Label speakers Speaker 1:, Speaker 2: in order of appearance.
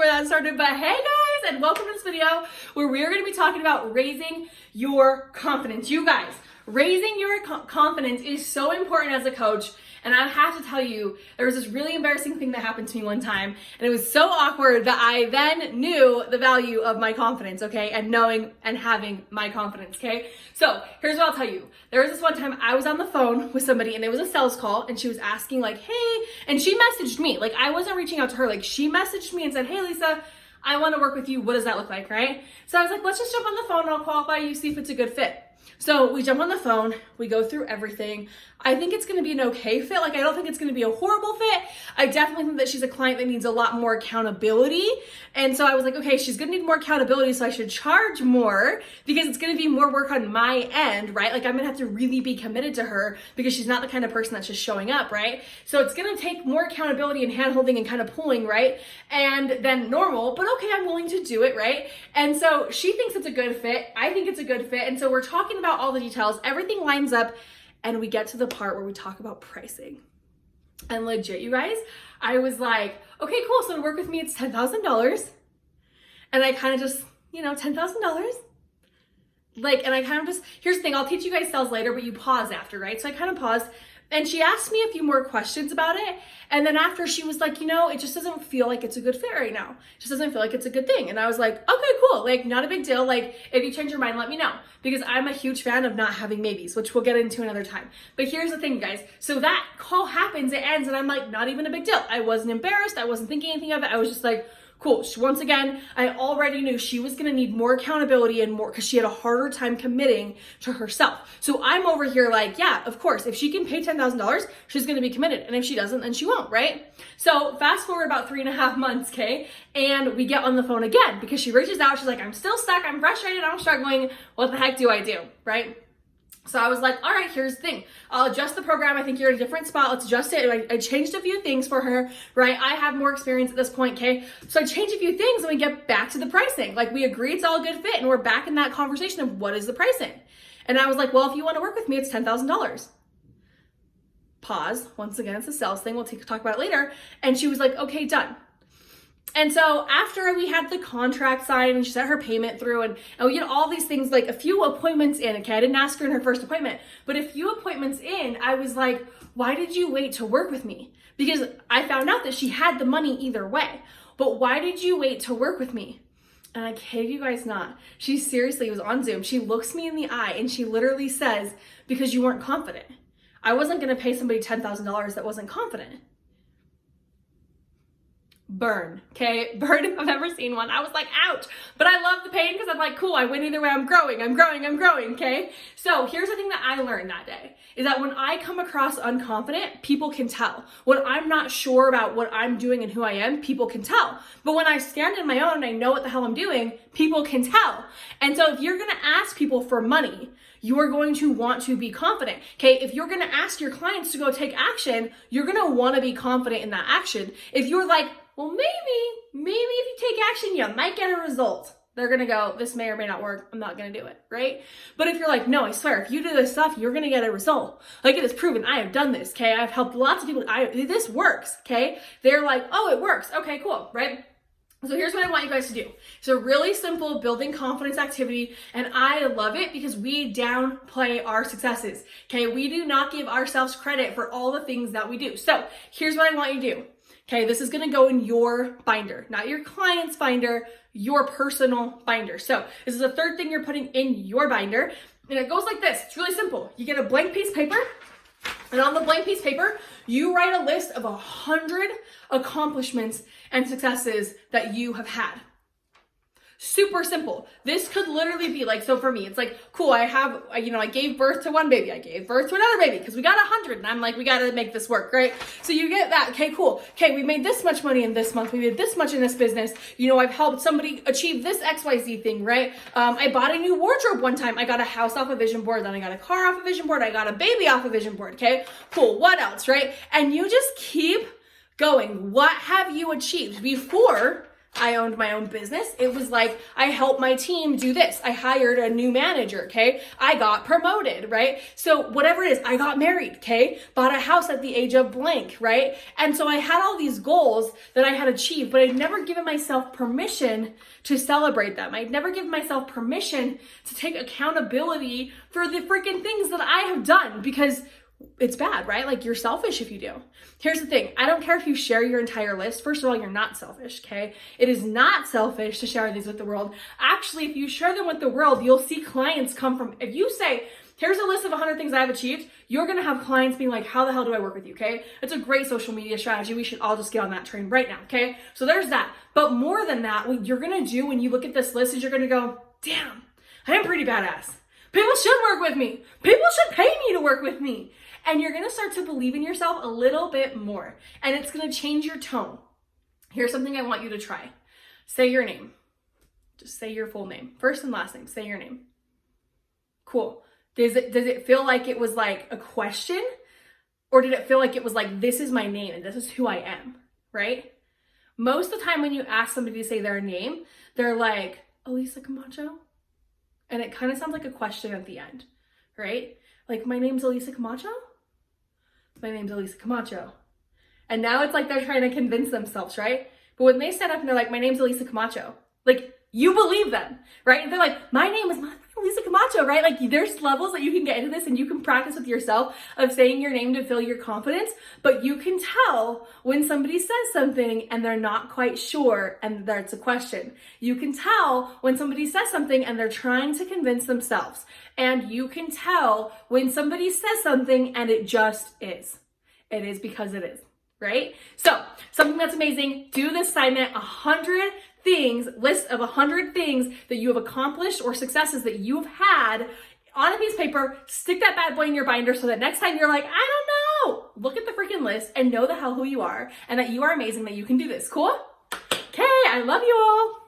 Speaker 1: where that started, but hey guys, and welcome to this video where we are going to be talking about raising your confidence. You guys, raising your confidence is so important as a coach. And I have to tell you, there was this really embarrassing thing that happened to me one time, and it was so awkward that I then knew the value of my confidence, okay? And knowing and having my confidence, okay? So here's what I'll tell you. There was this one time I was on the phone with somebody, and it was a sales call, and she was asking like, hey, and she messaged me. Like, I wasn't reaching out to her. Like, she messaged me and said, hey, Lisa, I want to work with you. What does that look like, right? So I was like, let's just jump on the phone and I'll qualify you, see if it's a good fit. So we jump on the phone, we go through everything. I think it's gonna be an okay fit. Like, I don't think it's gonna be a horrible fit. I definitely think that she's a client that needs a lot more accountability. And so I was like, okay, she's gonna need more accountability, so I should charge more because it's gonna be more work on my end, right? Like, I'm gonna have to really be committed to her because she's not the kind of person that's just showing up, right? So it's gonna take more accountability and hand-holding and kind of pulling, right? And then normal, but okay, I'm willing to do it, right? And so she thinks it's a good fit. I think it's a good fit. And so we're talking about all the details, everything lines up, and we get to the part where we talk about pricing. And legit, you guys, I was like, okay, cool, so to work with me, it's $10,000. And I kind of just, $10,000. Like, and I kind of just, here's the thing, I'll teach you guys sales later, but you pause after, right? So I kind of paused, and she asked me a few more questions about it. And then after, she was like, it just doesn't feel like it's a good fit right now. It just doesn't feel like it's a good thing. And I was like, okay, cool. Like, not a big deal. Like, if you change your mind, let me know. Because I'm a huge fan of not having maybes, which we'll get into another time. But here's the thing, guys. So that call happens, it ends, and I'm like, not even a big deal. I wasn't embarrassed. I wasn't thinking anything of it. I was just like, cool. Once again, I already knew she was going to need more accountability and more because she had a harder time committing to herself. So I'm over here like, yeah, of course, if she can pay $10,000, she's going to be committed. And if she doesn't, then she won't, right? So fast forward about 3.5 months, okay? And we get on the phone again because she reaches out. She's like, I'm still stuck. I'm frustrated. I'm struggling. What the heck do I do, right? So I was like, all right, here's the thing. I'll adjust the program. I think you're in a different spot. Let's adjust it. And I changed a few things for her, right? I have more experience at this point, okay? So I changed a few things and we get back to the pricing. Like, we agree it's all a good fit and we're back in that conversation of what is the pricing? And I was like, well, if you want to work with me, it's $10,000. Pause. Once again, it's a sales thing. We'll talk about it later. And she was like, okay, done. And so after we had the contract signed and she sent her payment through and we get all these things, like a few appointments in, okay? I didn't ask her in her first appointment, but a few appointments in, I was like, why did you wait to work with me? Because I found out that she had the money either way, but why did you wait to work with me? And I kid you guys not, she seriously was on Zoom. She looks me in the eye and she literally says, because you weren't confident. I wasn't gonna pay somebody $10,000 that wasn't confident. Burn, okay? Burn if I've ever seen one. I was like, ouch. But I love the pain because I'm like, cool, I win either way. I'm growing, okay? So here's the thing that I learned that day is that when I come across unconfident, people can tell. When I'm not sure about what I'm doing and who I am, people can tell. But when I stand on my own and I know what the hell I'm doing, people can tell. And so if you're gonna ask people for money, you are going to want to be confident, okay? If you're gonna ask your clients to go take action, you're gonna wanna be confident in that action. If you're like, well, maybe if you take action, you might get a result. They're gonna go, this may or may not work. I'm not gonna do it, right? But if you're like, no, I swear, if you do this stuff, you're gonna get a result. Like, it is proven. I have done this, okay? I've helped lots of people. This works, okay? They're like, oh, it works. Okay, cool, right? So here's what I want you guys to do. It's a really simple building confidence activity, and I love it because we downplay our successes, okay? We do not give ourselves credit for all the things that we do. So here's what I want you to do. Okay, this is gonna go in your binder, not your client's binder, your personal binder. So this is the third thing you're putting in your binder, and it goes like this. It's really simple. You get a blank piece of paper, and on the blank piece of paper, you write a list of 100 accomplishments and successes that you have had. Super simple. This could literally be like, so for me, it's like, cool, I gave birth to one baby. I gave birth to another baby because we got 100. And I'm like, we got to make this work, right? So you get that. Okay, cool. Okay, we made this much money in this month. We made this much in this business. I've helped somebody achieve this XYZ thing, right? I bought a new wardrobe one time. I got a house off a vision board. Then I got a car off a vision board. I got a baby off a vision board. Okay, cool. What else, right? And you just keep going. What have you achieved before I owned my own business. It was like, I helped my team do this. I hired a new manager, okay? I got promoted, right? So whatever it is, I got married, okay? Bought a house at the age of blank, right? And so I had all these goals that I had achieved, but I'd never given myself permission to celebrate them. I'd never given myself permission to take accountability for the freaking things that I have done, because it's bad, right? Like, you're selfish if you do. Here's the thing. I don't care if you share your entire list. First of all, you're not selfish, okay? It is not selfish to share these with the world. Actually, if you share them with the world, you'll see clients come from, if you say, here's a list of 100 things I've achieved, you're going to have clients being like, how the hell do I work with you, okay? It's a great social media strategy. We should all just get on that train right now, okay? So there's that. But more than that, what you're going to do when you look at this list is you're going to go, damn, I am pretty badass. People should work with me. People should pay me to work with me. And you're going to start to believe in yourself a little bit more. And it's going to change your tone. Here's something I want you to try. Say your name. Just say your full name. First and last name. Say your name. Cool. Does it feel like it was like a question? Or did it feel like it was like, this is my name and this is who I am, right? Most of the time when you ask somebody to say their name, they're like, Elisa Camacho? And it kind of sounds like a question at the end, right? Like, my name's Elisa Camacho? My name's Elisa Camacho. And now it's like they're trying to convince themselves, right? But when they stand up and they're like, my name's Elisa Camacho, like, you believe them, right? And they're like, my name is Elisa Camacho, right? Like, there's levels that you can get into this, and you can practice with yourself of saying your name to fill your confidence, but you can tell when somebody says something and they're not quite sure and that's a question. You can tell when somebody says something and they're trying to convince themselves. And you can tell when somebody says something and it just is. It is because it is, right? So, something that's amazing, do this assignment, 100 things, list of 100 things that you have accomplished or successes that you've had on a piece of paper. Stick that bad boy in your binder so that next time you're like, I don't know, look at the freaking list and know the hell who you are and that you are amazing, that you can do this. Cool? Okay, I love you all.